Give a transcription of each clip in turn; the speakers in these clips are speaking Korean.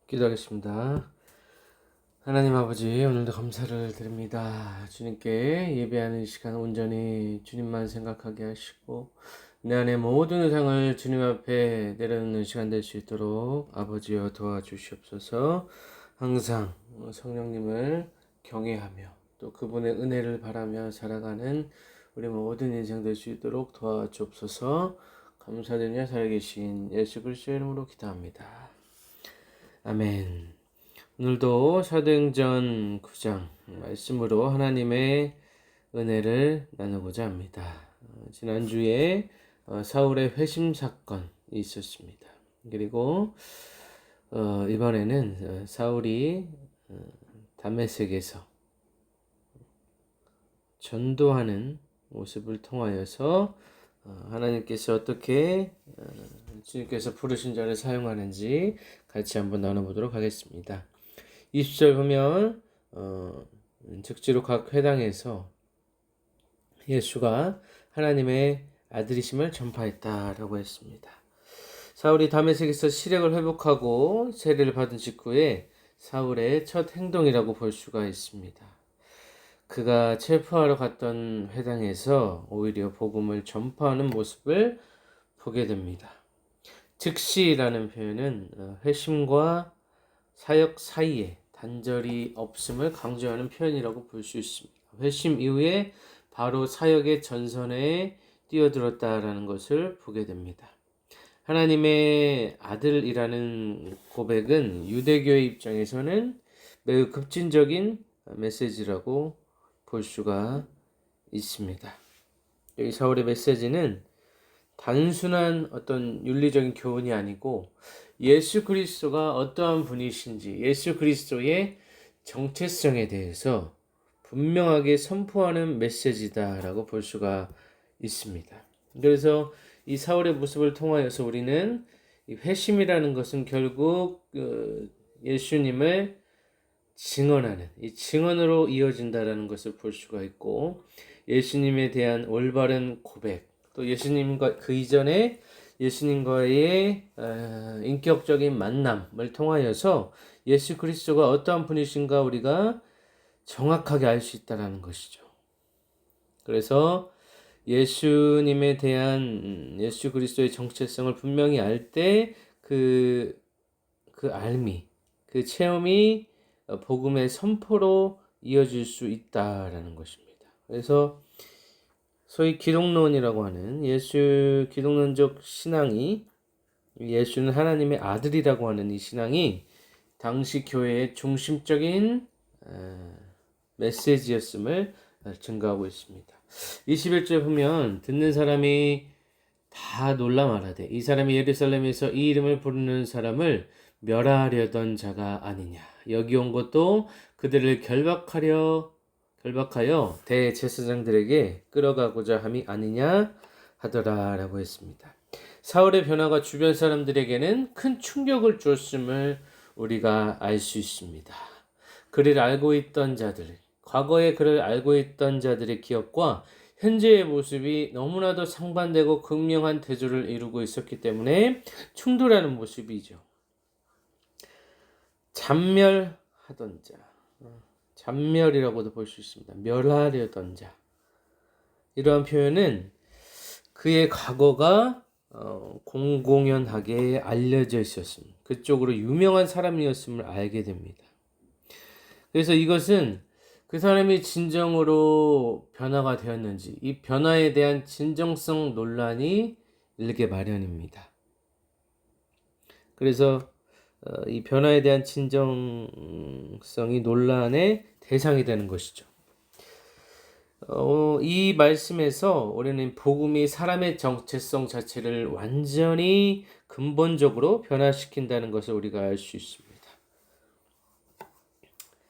기도하겠습니다. 하나님 아버지, 오늘도 감사를 드립니다. 주님께 예배하는 시간 온전히 주님만 생각하게 하시고 내 안에 모든 의상을 주님 앞에 내려놓는 시간 될 수 있도록 아버지여 도와주시옵소서. 항상 성령님을 경외하며 또 그분의 은혜를 바라며 살아가는 우리 모든 인생 될 수 있도록 도와주옵소서. 감사드리며 살아계신 예수 그리스도의 이름으로 기도합니다. 아멘. 오늘도 사도행전 9장 말씀으로 하나님의 은혜를 나누고자 합니다. 지난주에 사울의 회심 사건이 있었습니다. 그리고 이번에는 사울이 다메섹에서 전도하는 모습을 통하여서 하나님께서 어떻게 주님께서 부르신 자를 사용하는지 같이 한번 나눠보도록 하겠습니다. 20절 보면 즉지로 각 회당에서 예수가 하나님의 아들이심을 전파했다라고 했습니다. 사울이 다메섹에서 시력을 회복하고 세례를 받은 직후에 사울의 첫 행동이라고 볼 수가 있습니다. 그가 체포하러 갔던 회당에서 오히려 복음을 전파하는 모습을 보게 됩니다. 즉시라는 표현은 회심과 사역 사이에 단절이 없음을 강조하는 표현이라고 볼 수 있습니다. 회심 이후에 바로 사역의 전선에 뛰어들었다라는 것을 보게 됩니다. 하나님의 아들이라는 고백은 유대교의 입장에서는 매우 급진적인 메시지라고 볼 수가 있습니다. 여기 사울의 메시지는 단순한 어떤 윤리적인 교훈이 아니고 예수 그리스도가 어떠한 분이신지 예수 그리스도의 정체성에 대해서 분명하게 선포하는 메시지다라고 볼 수가 있습니다. 그래서 이 사울의 모습을 통하여서 우리는 이 회심이라는 것은 결국 예수님을 증언하는 이 증언으로 이어진다라는 것을 볼 수가 있고 예수님에 대한 올바른 고백 또 예수님과 그 이전에 예수님과의 인격적인 만남을 통하여서 예수 그리스도가 어떠한 분이신가 우리가 정확하게 알 수 있다는 것이죠. 그래서 예수님에 대한 예수 그리스도의 정체성을 분명히 알 때 그 알미, 그 체험이 복음의 선포로 이어질 수 있다라는 것입니다. 그래서 소위 기독론이라고 하는 기독론적 신앙이 예수는 하나님의 아들이라고 하는 이 신앙이 당시 교회의 중심적인 메시지였음을 증거하고 있습니다. 21절 보면 듣는 사람이 다 놀라 말하되 이 사람이 예루살렘에서 이 이름을 부르는 사람을 멸하려던 자가 아니냐. 여기 온 것도 그들을 결박하여 대제사장들에게 끌어가고자 함이 아니냐 하더라라고 했습니다. 사울의 변화가 주변 사람들에게는 큰 충격을 주었음을 우리가 알 수 있습니다. 그를 알고 있던 자들, 과거에 그를 알고 있던 자들의 기억과 현재의 모습이 너무나도 상반되고 극명한 대조를 이루고 있었기 때문에 충돌하는 모습이죠. 잔멸하던 자, 잔멸이라고도 볼 수 있습니다. 멸하려던 자. 이러한 표현은 그의 과거가 공공연하게 알려져 있었음, 그쪽으로 유명한 사람이었음을 알게 됩니다. 그래서 이것은 그 사람이 진정으로 변화가 되었는지 이 변화에 대한 진정성 논란이 일게 마련입니다. 그래서 이 변화에 대한 진정성이 논란의 대상이 되는 것이죠. 이 말씀에서 우리는 복음이 사람의 정체성 자체를 완전히 근본적으로 변화시킨다는 것을 우리가 알 수 있습니다.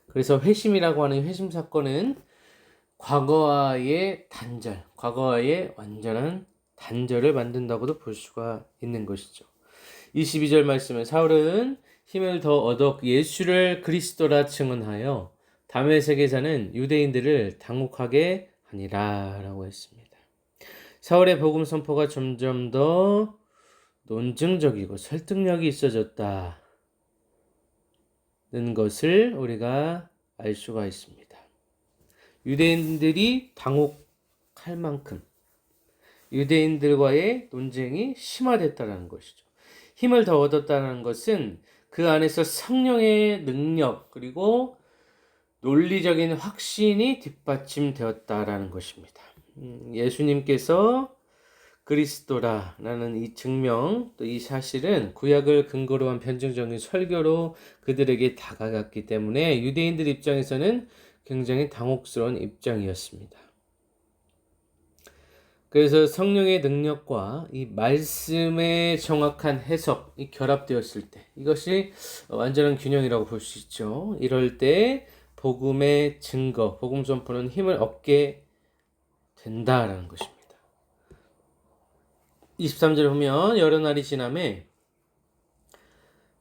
그래서 회심이라고 하는 회심 사건은 과거와의 완전한 단절을 만든다고도 볼 수가 있는 것이죠. 22절 말씀은 사울은 힘을 더 얻어 예수를 그리스도라 증언하여 다메섹에 사는 유대인들을 당혹하게 하니라 라고 했습니다. 사울의 복음 선포가 점점 더 논증적이고 설득력이 있어졌다. 것을 우리가 알 수가 있습니다. 유대인들이 당혹할 만큼 유대인들과의 논쟁이 심화됐다는 것이죠. 힘을 더 얻었다는 것은 그 안에서 성령의 능력 그리고 논리적인 확신이 뒷받침되었다라는 것입니다. 예수님께서 그리스도라는 이 증명, 또 이 사실은 구약을 근거로 한 변증적인 설교로 그들에게 다가갔기 때문에 유대인들 입장에서는 굉장히 당혹스러운 입장이었습니다. 그래서 성령의 능력과 이 말씀의 정확한 해석이 결합되었을 때 이것이 완전한 균형이라고 볼 수 있죠. 이럴 때 복음의 증거, 복음 선포는 힘을 얻게 된다라는 것입니다. 23절 보면 여러 날이 지남에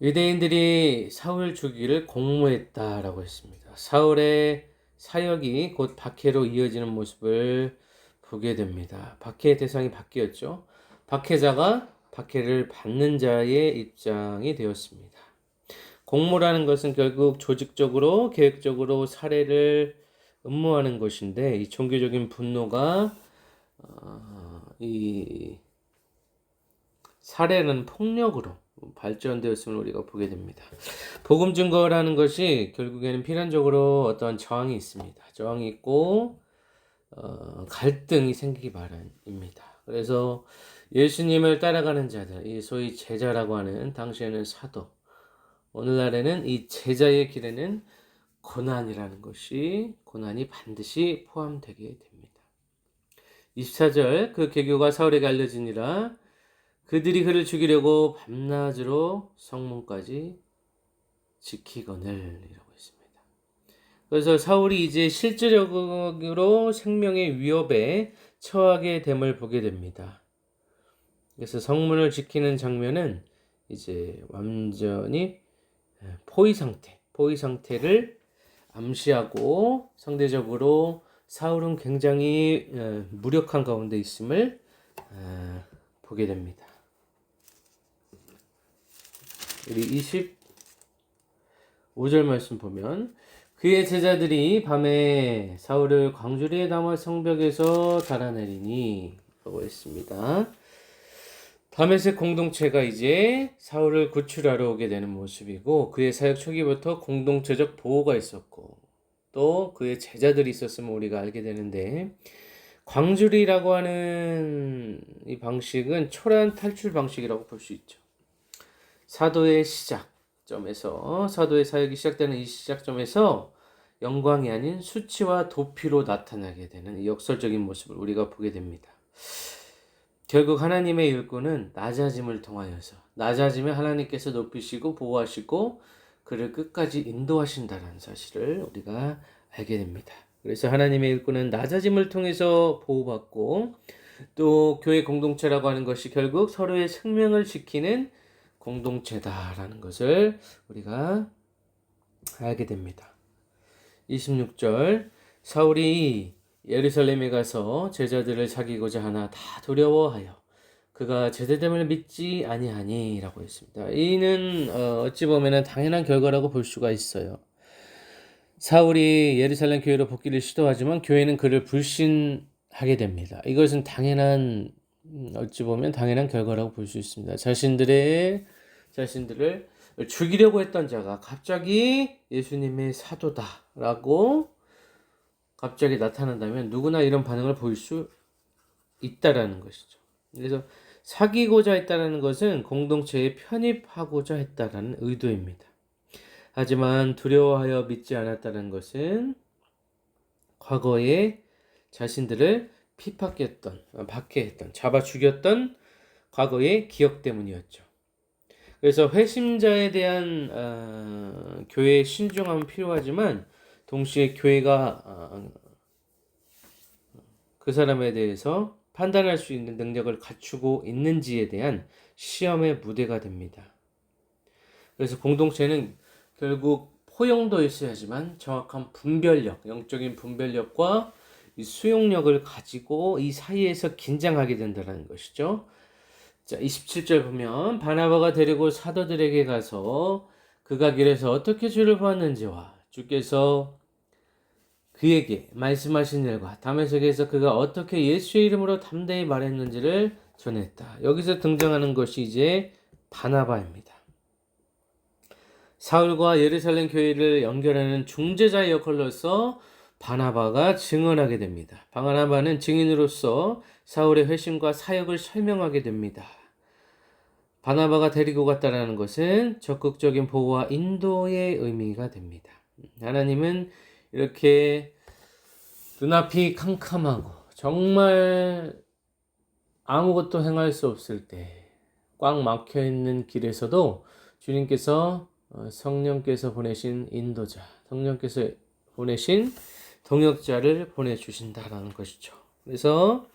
유대인들이 사울 죽이를 공모했다라고 했습니다. 사울의 사역이 곧 박해로 이어지는 모습을 보게 됩니다. 박해의 대상이 바뀌었죠. 박해자가 박해를 받는 자의 입장이 되었습니다. 공모라는 것은 결국 조직적으로 계획적으로 살해를 음모하는 것인데 이 종교적인 분노가 이 살해는 폭력으로 발전되었음을 우리가 보게 됩니다. 복음 증거라는 것이 결국에는 필연적으로 어떤 저항이 있습니다. 저항이 있고 갈등이 생기기 마련입니다. 그래서 예수님을 따라가는 자들, 이 소위 제자라고 하는 당시에는 사도, 오늘날에는 이 제자의 길에는 고난이라는 것이 고난이 반드시 포함되게 됩니다. 24절 그 계교가 사울에게 알려지니라 그들이 그를 죽이려고 밤낮으로 성문까지 지키거늘 이라고 했습니다. 그래서 사울이 이제 실질적으로 생명의 위협에 처하게 됨을 보게 됩니다. 그래서 성문을 지키는 장면은 이제 완전히 포위 상태를 암시하고 상대적으로 사울은 굉장히 무력한 가운데 있음을 보게 됩니다. 우리 25절 말씀 보면 그의 제자들이 밤에 사울을 광주리에 담아 성벽에서 달아내리니 라고 했습니다. 다메섹 공동체가 이제 사울을 구출하러 오게 되는 모습이고 그의 사역 초기부터 공동체적 보호가 있었고 또 그의 제자들이 있었음을 우리가 알게 되는데 광주리라고 하는 이 방식은 초라한 탈출 방식이라고 볼 수 있죠. 사도의 시작점에서 사도의 사역이 시작되는 이 시작점에서 영광이 아닌 수치와 도피로 나타나게 되는 이 역설적인 모습을 우리가 보게 됩니다. 결국 하나님의 일꾼은 낮아짐을 통하여서 낮아짐에 하나님께서 높이시고 보호하시고 그를 끝까지 인도하신다는 사실을 우리가 알게 됩니다. 그래서 하나님의 일꾼은 낮아짐을 통해서 보호받고 또 교회 공동체라고 하는 것이 결국 서로의 생명을 지키는 공동체다라는 것을 우리가 알게 됩니다. 26절 사울이 예루살렘에 가서 제자들을 사귀고자 하나 다 두려워하여 그가 제대됨을 믿지 아니하니라고 했습니다. 이는 어찌 보면 당연한 결과라고 볼 수가 있어요. 사울이 예루살렘 교회로 복귀를 시도하지만 교회는 그를 불신하게 됩니다. 이것은 어찌 보면 당연한 결과라고 볼 수 있습니다. 자신들을 죽이려고 했던 자가 갑자기 예수님의 사도다라고 갑자기 나타난다면 누구나 이런 반응을 보일 수 있다라는 것이죠. 그래서 사귀고자 했다라는 것은 공동체에 편입하고자 했다라는 의도입니다. 하지만 두려워하여 믿지 않았다는 것은 과거에 자신들을 박해했던, 잡아 죽였던 과거의 기억 때문이었죠. 그래서 회심자에 대한 교회의 신중함은 필요하지만 동시에 교회가 그 사람에 대해서 판단할 수 있는 능력을 갖추고 있는지에 대한 시험의 무대가 됩니다. 그래서 공동체는 결국 포용도 있어야지만 정확한 분별력, 영적인 분별력과 이 수용력을 가지고 이 사이에서 긴장하게 된다는 것이죠. 자, 27절 보면 바나바가 데리고 사도들에게 가서 그가 길에서 어떻게 주를 보았는지와 주께서 그에게 말씀하신 일과 다메섹에서 그가 어떻게 예수의 이름으로 담대히 말했는지를 전했다. 여기서 등장하는 것이 이제 바나바입니다. 사울과 예루살렘 교회를 연결하는 중재자 역할로서 바나바가 증언하게 됩니다. 바나바는 증인으로서 사울의 회심과 사역을 설명하게 됩니다. 바나바가 데리고 갔다라는 것은 적극적인 보호와 인도의 의미가 됩니다. 하나님은 이렇게 눈앞이 캄캄하고 정말 아무것도 행할 수 없을 때 꽉 막혀 있는 길에서도 주님께서 성령께서 보내신 인도자, 성령께서 보내신 동역자를 보내주신다라는 것이죠. 그래서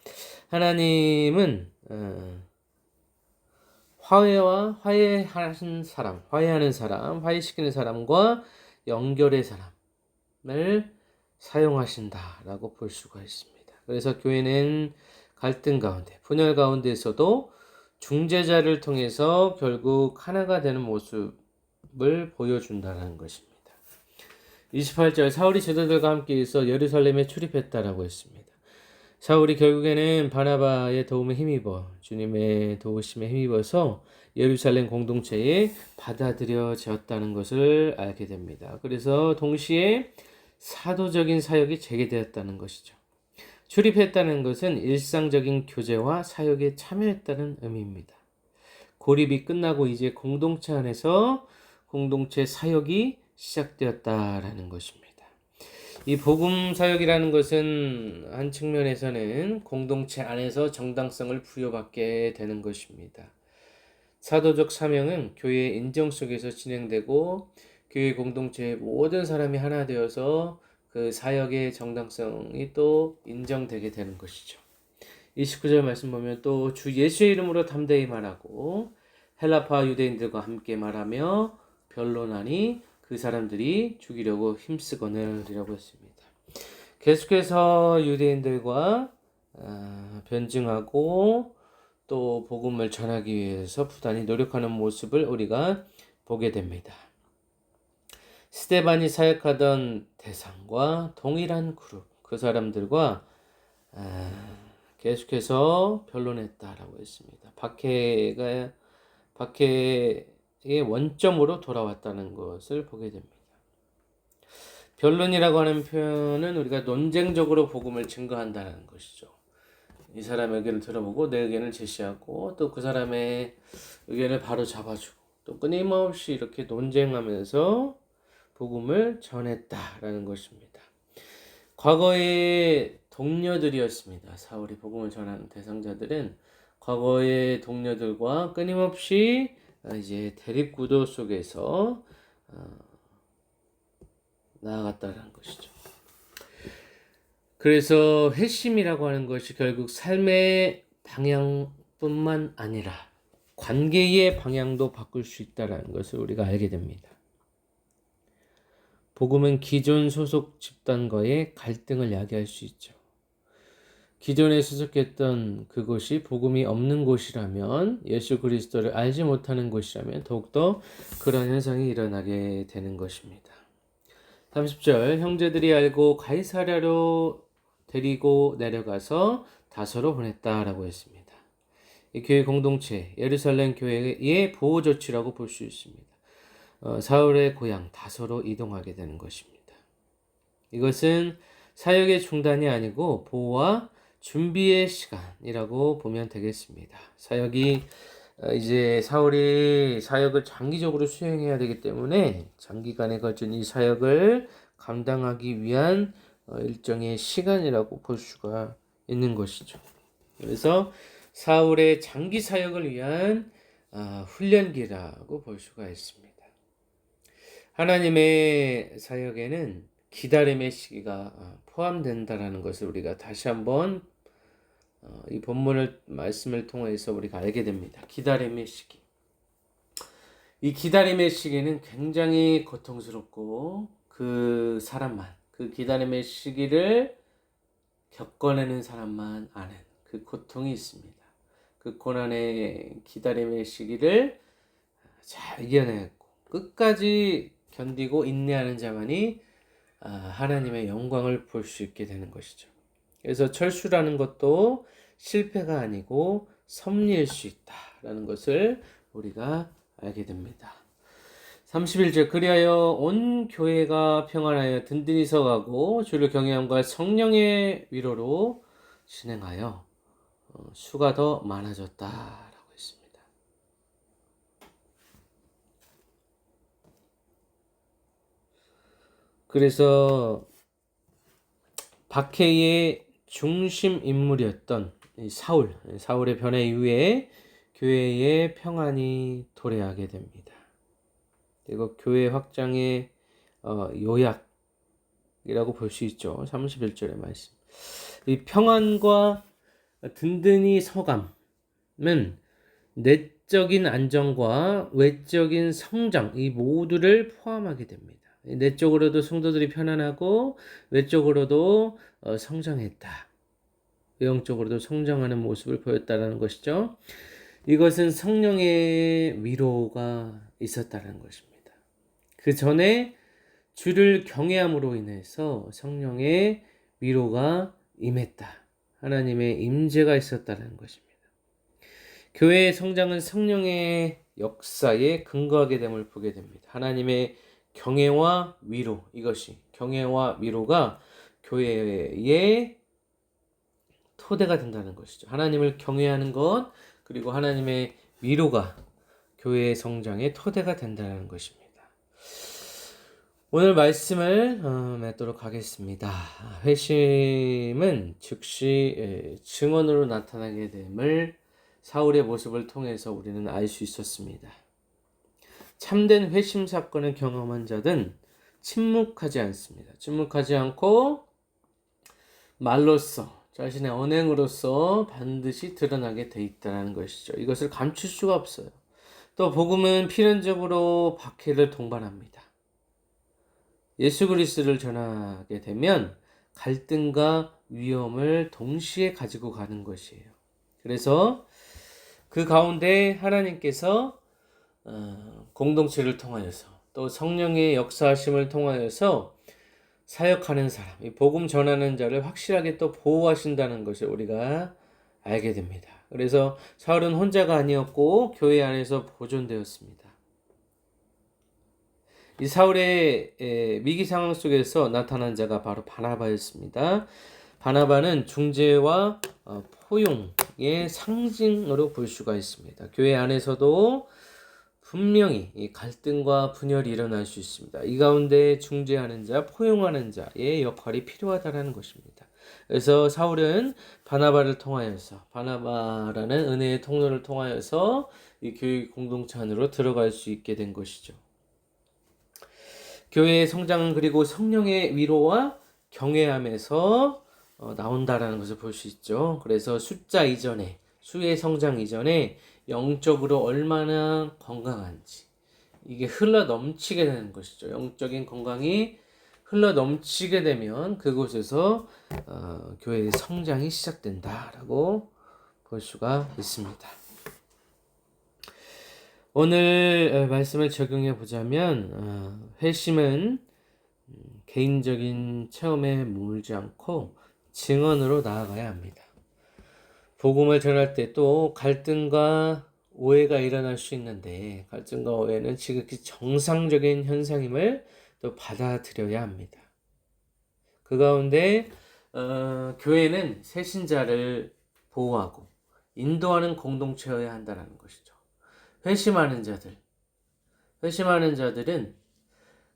하나님은 화해하는 사람, 화해시키는 사람과 연결의 사람을 사용하신다라고 볼 수가 있습니다. 그래서 교회는 갈등 가운데, 분열 가운데서도 중재자를 통해서 결국 하나가 되는 모습을 보여준다는 것입니다. 28절 사울이 제자들과 함께해서 예루살렘에 출입했다라고 했습니다. 사울이 결국에는 바나바의 도움에 힘입어 주님의 도우심에 힘입어서 예루살렘 공동체에 받아들여졌다는 것을 알게 됩니다. 그래서 동시에 사도적인 사역이 재개되었다는 것이죠. 출입했다는 것은 일상적인 교제와 사역에 참여했다는 의미입니다. 고립이 끝나고 이제 공동체 안에서 공동체 사역이 시작되었다라는 것입니다. 이 복음 사역이라는 것은 한 측면에서는 공동체 안에서 정당성을 부여받게 되는 것입니다. 사도적 사명은 교회의 인정 속에서 진행되고 교회 공동체의 모든 사람이 하나 되어서 그 사역의 정당성이 또 인정되게 되는 것이죠. 29절 말씀 보면 또 주 예수의 이름으로 담대히 말하고 헬라파 유대인들과 함께 말하며 변론하니 그 사람들이 죽이려고 힘쓰거늘이라고 했습니다. 계속해서 유대인들과 변증하고 또 복음을 전하기 위해서 부단히 노력하는 모습을 우리가 보게 됩니다. 스데반이 사역하던 대상과 동일한 그룹, 그 사람들과 계속해서 변론했다라고 했습니다. 박해의 원점으로 돌아왔다는 것을 보게 됩니다. 변론이라고 하는 표현은 우리가 논쟁적으로 복음을 증거한다는 것이죠. 이 사람의 의견을 들어보고 내 의견을 제시하고 또 그 사람의 의견을 바로 잡아주고 또 끊임없이 이렇게 논쟁하면서 복음을 전했다라는 것입니다. 과거의 동료들이었습니다. 사울이 복음을 전하는 대상자들은 과거의 동료들과 끊임없이 이제 대립구도 속에서 나아갔다는 것이죠. 그래서 회심이라고 하는 것이 결국 삶의 방향뿐만 아니라 관계의 방향도 바꿀 수 있다는 것을 우리가 알게 됩니다. 복음은 기존 소속 집단과의 갈등을 야기할 수 있죠. 기존에 소속했던 그곳이 복음이 없는 곳이라면, 예수 그리스도를 알지 못하는 곳이라면 더욱더 그런 현상이 일어나게 되는 것입니다. 30절 형제들이 알고 가이사랴로 데리고 내려가서 다소로 보냈다라고 했습니다. 이 교회 공동체, 예루살렘 교회의 보호 조치라고 볼 수 있습니다. 사울의 고향 다소로 이동하게 되는 것입니다. 이것은 사역의 중단이 아니고 보호와 준비의 시간이라고 보면 되겠습니다. 사역이 이제 사울이 사역을 장기적으로 수행해야 되기 때문에 장기간에 걸친 이 사역을 감당하기 위한 일정의 시간이라고 볼 수가 있는 것이죠. 그래서 사울의 장기 사역을 위한 훈련기라고 볼 수가 있습니다. 하나님의 사역에는 기다림의 시기가 포함된다라는 것을 우리가 다시 한번 이 본문을 말씀을 통해서 우리가 알게 됩니다. 기다림의 시기. 이 기다림의 시기는 굉장히 고통스럽고 그 기다림의 시기를 겪어내는 사람만 아는 그 고통이 있습니다. 그 고난의 기다림의 시기를 잘 이겨냈고 끝까지 견디고 인내하는 자만이 하나님의 영광을 볼 수 있게 되는 것이죠. 그래서 철수라는 것도 실패가 아니고 섭리일 수 있다라는 것을 우리가 알게 됩니다. 31절 그리하여 온 교회가 평안하여 든든히 서가고 주를 경외함과 성령의 위로로 진행하여 수가 더 많아졌다라고 했습니다. 그래서 박해의 중심 인물이었던 사울의 변화 이후에 교회의 평안이 도래하게 됩니다. 그리고 교회 확장의 요약이라고 볼 수 있죠. 31절의 말씀. 이 평안과 든든히 서감은 내적인 안정과 외적인 성장 이 모두를 포함하게 됩니다. 내적으로도 성도들이 편안하고 외적으로도 성장했다. 외형적으로도 성장하는 모습을 보였다는 것이죠. 이것은 성령의 위로가 있었다는 것입니다. 그 전에 주를 경외함으로 인해서 성령의 위로가 임했다. 하나님의 임재가 있었다는 것입니다. 교회의 성장은 성령의 역사에 근거하게 됨을 보게 됩니다. 하나님의 경외와 위로, 이것이 경외와 위로가 교회의 토대가 된다는 것이죠. 하나님을 경외하는 것, 그리고 하나님의 위로가 교회의 성장의 토대가 된다는 것입니다. 오늘 말씀을 맺도록 하겠습니다. 회심은 즉시 증언으로 나타나게 됨을 사울의 모습을 통해서 우리는 알 수 있었습니다. 참된 회심 사건을 경험한 자는 침묵하지 않습니다. 침묵하지 않고 말로써 자신의 언행으로서 반드시 드러나게 돼 있다는 것이죠. 이것을 감출 수가 없어요. 또 복음은 필연적으로 박해를 동반합니다. 예수 그리스도를 전하게 되면 갈등과 위험을 동시에 가지고 가는 것이에요. 그래서 그 가운데 하나님께서 공동체를 통하여서 또 성령의 역사하심을 통하여서 사역하는 사람, 이 복음 전하는 자를 확실하게 또 보호하신다는 것을 우리가 알게 됩니다. 그래서 사울은 혼자가 아니었고 교회 안에서 보존되었습니다. 이 사울의 위기 상황 속에서 나타난 자가 바로 바나바였습니다. 바나바는 중재와 포용의 상징으로 볼 수가 있습니다. 교회 안에서도 분명히 이 갈등과 분열이 일어날 수 있습니다. 이 가운데 중재하는 자, 포용하는 자의 역할이 필요하다는 것입니다. 그래서 사울은 바나바를 통하여서 바나바라는 은혜의 통로를 통하여서 이 교회 공동체 안으로 들어갈 수 있게 된 것이죠. 교회의 성장은 그리고 성령의 위로와 경외함에서 나온다라는 것을 볼 수 있죠. 그래서 숫자 이전에 수의 성장 이전에 영적으로 얼마나 건강한지 이게 흘러 넘치게 되는 것이죠. 영적인 건강이 흘러 넘치게 되면 그곳에서 교회의 성장이 시작된다라고 볼 수가 있습니다. 오늘 말씀을 적용해 보자면 회심은 개인적인 체험에 머물지 않고 증언으로 나아가야 합니다. 복음을 전할 때 또 갈등과 오해가 일어날 수 있는데 갈등과 오해는 지극히 정상적인 현상임을 또 받아들여야 합니다. 그 가운데 교회는 새신자를 보호하고 인도하는 공동체여야 한다는 것이죠. 회심하는 자들은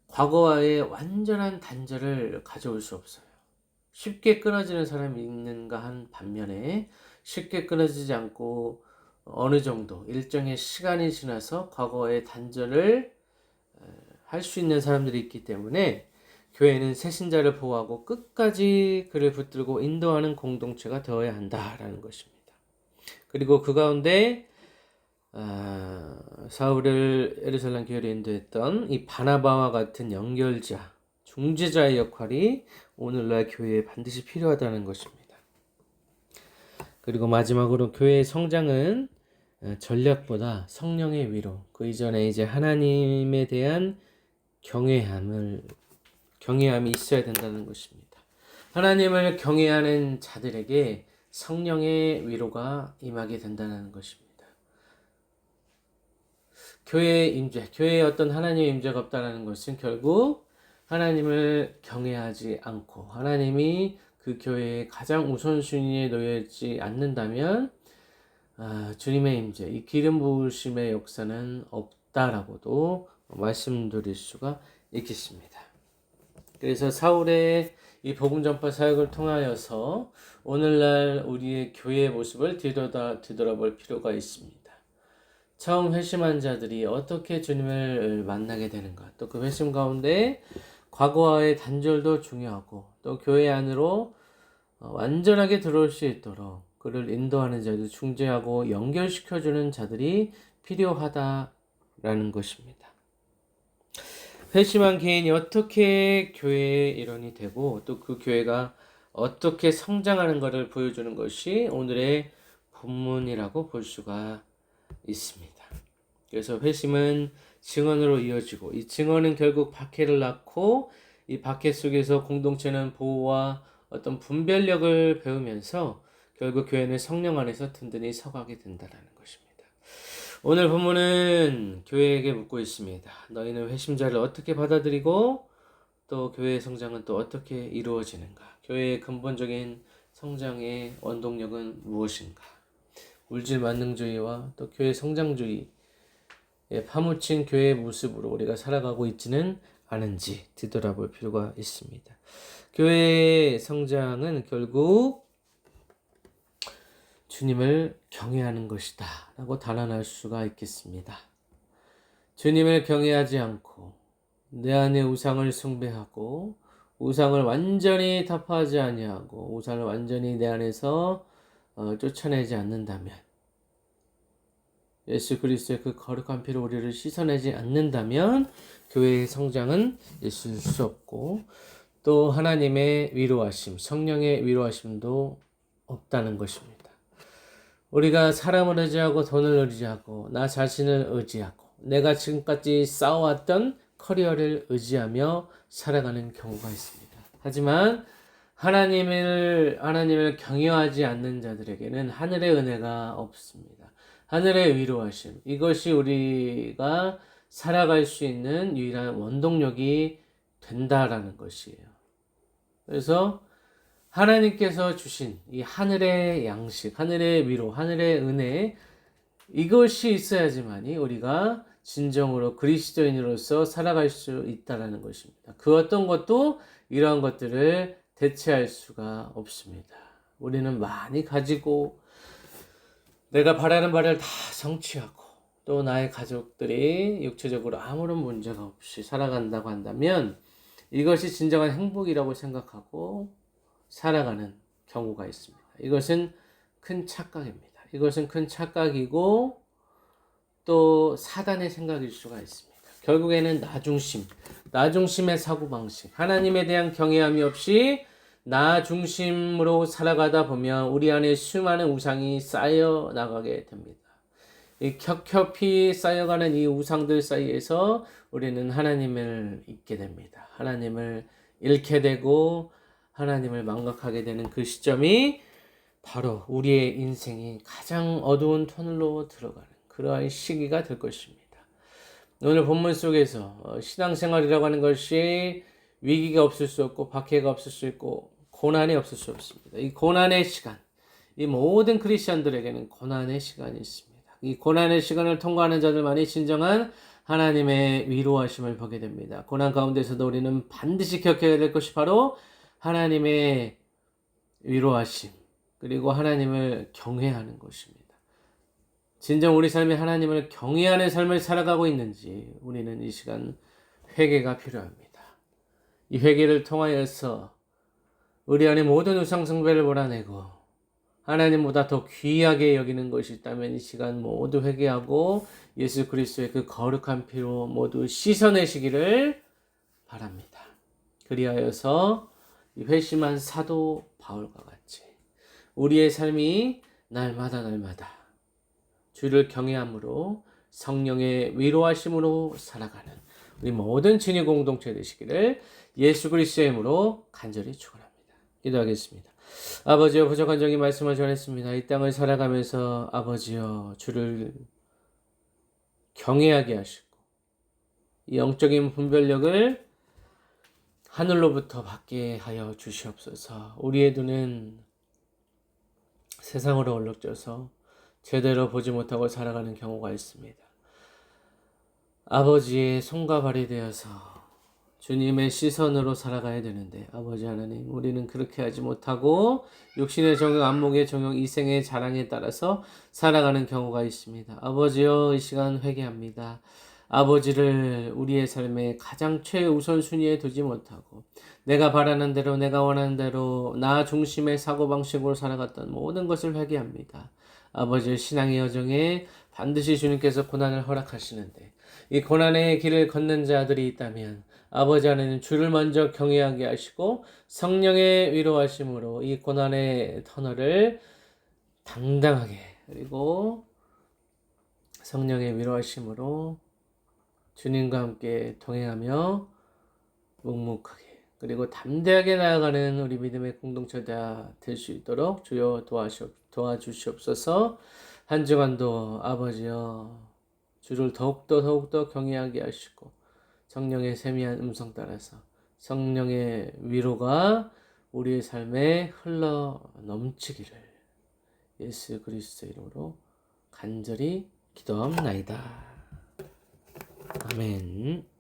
과거와의 완전한 단절을 가져올 수 없어요. 쉽게 끊어지는 사람이 있는가 한 반면에 쉽게 끊어지지 않고 어느 정도 일정의 시간이 지나서 과거의 단절을 할 수 있는 사람들이 있기 때문에 교회는 새신자를 보호하고 끝까지 그를 붙들고 인도하는 공동체가 되어야 한다라는 것입니다. 그리고 그 가운데 사울을 예루살렘 교회로 인도했던 이 바나바와 같은 연결자, 중재자의 역할이 오늘날 교회에 반드시 필요하다는 것입니다. 그리고 마지막으로 교회의 성장은 전략보다 성령의 위로, 그 이전에 이제 하나님에 대한 경외함이 있어야 된다는 것입니다. 하나님을 경외하는 자들에게 성령의 위로가 임하게 된다는 것입니다. 교회의 임재, 교회에 어떤 하나님의 임재가 없다는 것은 결국 하나님을 경외하지 않고 하나님이 그 교회의 가장 우선순위에 놓여있지 않는다면 주님의 임재, 이 기름 부으심의 역사는 없다라고도 말씀드릴 수가 있겠습니다. 그래서 사울의 이 복음 전파 사역을 통하여서 오늘날 우리의 교회의 모습을 뒤돌아볼 필요가 있습니다. 처음 회심한 자들이 어떻게 주님을 만나게 되는가, 또 그 회심 가운데 과거와의 단절도 중요하고 또 교회 안으로 완전하게 들어올 수 있도록 그를 인도하는 자들, 중재하고 연결시켜주는 자들이 필요하다라는 것입니다. 회심한 개인이 어떻게 교회의 일원이 되고 또 그 교회가 어떻게 성장하는 것을 보여주는 것이 오늘의 본문이라고 볼 수가 있습니다. 그래서 회심은 증언으로 이어지고 이 증언은 결국 박해를 낳고 이 박해 속에서 공동체는 보호와 어떤 분별력을 배우면서 결국 교회는 성령 안에서 든든히 서가게 된다는 것입니다. 오늘 본문은 교회에게 묻고 있습니다. 너희는 회심자를 어떻게 받아들이고 또 교회의 성장은 또 어떻게 이루어지는가? 교회의 근본적인 성장의 원동력은 무엇인가? 물질 만능주의와 또 교회 성장주의에 파묻힌 교회의 모습으로 우리가 살아가고 있지는 않은지 뒤돌아볼 필요가 있습니다. 교회의 성장은 결국 주님을 경외하는 것이다 라고 단언할 수가 있겠습니다. 주님을 경외하지 않고 내 안에 우상을 숭배하고 우상을 완전히 타파하지 아니하고 우상을 완전히 내 안에서 쫓아내지 않는다면, 예수 그리스도의 그 거룩한 피로 우리를 씻어내지 않는다면 교회의 성장은 있을 수 없고 또 하나님의 위로하심, 성령의 위로하심도 없다는 것입니다. 우리가 사람을 의지하고 돈을 의지하고 나 자신을 의지하고 내가 지금까지 쌓아왔던 커리어를 의지하며 살아가는 경우가 있습니다. 하지만 하나님을 경외하지 않는 자들에게는 하늘의 은혜가 없습니다. 하늘의 위로하심, 이것이 우리가 살아갈 수 있는 유일한 원동력이 된다라는 것이에요. 그래서 하나님께서 주신 이 하늘의 양식, 하늘의 위로, 하늘의 은혜, 이것이 있어야지만이 우리가 진정으로 그리스도인으로서 살아갈 수 있다는 것입니다. 그 어떤 것도 이러한 것들을 대체할 수가 없습니다. 우리는 많이 가지고 내가 바라는 바를 다 성취하고 또 나의 가족들이 육체적으로 아무런 문제가 없이 살아간다고 한다면 이것이 진정한 행복이라고 생각하고 살아가는 경우가 있습니다. 이것은 큰 착각입니다. 이것은 큰 착각이고 또 사단의 생각일 수가 있습니다. 결국에는 나 중심의 사고방식, 하나님에 대한 경외함이 없이 나 중심으로 살아가다 보면 우리 안에 수많은 우상이 쌓여 나가게 됩니다. 이 겹겹이 쌓여가는 이 우상들 사이에서 우리는 하나님을 잊게 됩니다. 하나님을 잃게 되고 하나님을 망각하게 되는 그 시점이 바로 우리의 인생이 가장 어두운 터널로 들어가는 그러한 시기가 될 것입니다. 오늘 본문 속에서 신앙생활이라고 하는 것이 위기가 없을 수 없고 박해가 없을 수 있고 고난이 없을 수 없습니다. 이 고난의 시간, 이 모든 크리스천들에게는 고난의 시간이 있습니다. 이 고난의 시간을 통과하는 자들만이 진정한 하나님의 위로하심을 보게 됩니다. 고난 가운데서도 우리는 반드시 겪어야 될 것이 바로 하나님의 위로하심, 그리고 하나님을 경외하는 것입니다. 진정 우리 삶이 하나님을 경외하는 삶을 살아가고 있는지 우리는 이 시간 회개가 필요합니다. 이 회개를 통하여서 우리 안에 모든 우상 숭배를 몰아내고 하나님보다 더 귀하게 여기는 것이 있다면 이 시간 모두 회개하고 예수 그리스도의 그 거룩한 피로 모두 씻어내시기를 바랍니다. 그리하여서 이 회심한 사도 바울과 같이 우리의 삶이 날마다 주를 경외함으로 성령의 위로하심으로 살아가는 우리 모든 진의 공동체 되시기를 예수 그리스도의 이름으로 간절히 축원합니다. 기도하겠습니다. 아버지여, 부족한 종이 말씀을 전했습니다. 이 땅을 살아가면서 아버지여, 주를 경외하게 하시고 이 영적인 분별력을 하늘로부터 받게 하여 주시옵소서. 우리의 눈은 세상으로 얼룩져서 제대로 보지 못하고 살아가는 경우가 있습니다. 아버지의 손과 발이 되어서 주님의 시선으로 살아가야 되는데 아버지 하나님, 우리는 그렇게 하지 못하고 육신의 정욕, 안목의 정욕, 이생의 자랑에 따라서 살아가는 경우가 있습니다. 아버지여, 이 시간 회개합니다. 아버지를 우리의 삶의 가장 최우선순위에 두지 못하고 내가 바라는 대로, 내가 원하는 대로 나 중심의 사고방식으로 살아갔던 모든 것을 회개합니다. 아버지의 신앙의 여정에 반드시 주님께서 고난을 허락하시는데 이 고난의 길을 걷는 자들이 있다면 아버지 하나님, 주를 먼저 경외하게 하시고 성령의 위로하심으로 이 고난의 터널을 당당하게, 그리고 성령의 위로하심으로 주님과 함께 동행하며 묵묵하게, 그리고 담대하게 나아가는 우리 믿음의 공동체가 될 수 있도록 주여 도와주시옵소서. 한 주간도 아버지여, 주를 더욱더 경외하게 하시고 성령의 세미한 음성 따라서 성령의 위로가 우리의 삶에 흘러 넘치기를 예수 그리스도 이름으로 간절히 기도합나이다. 아멘.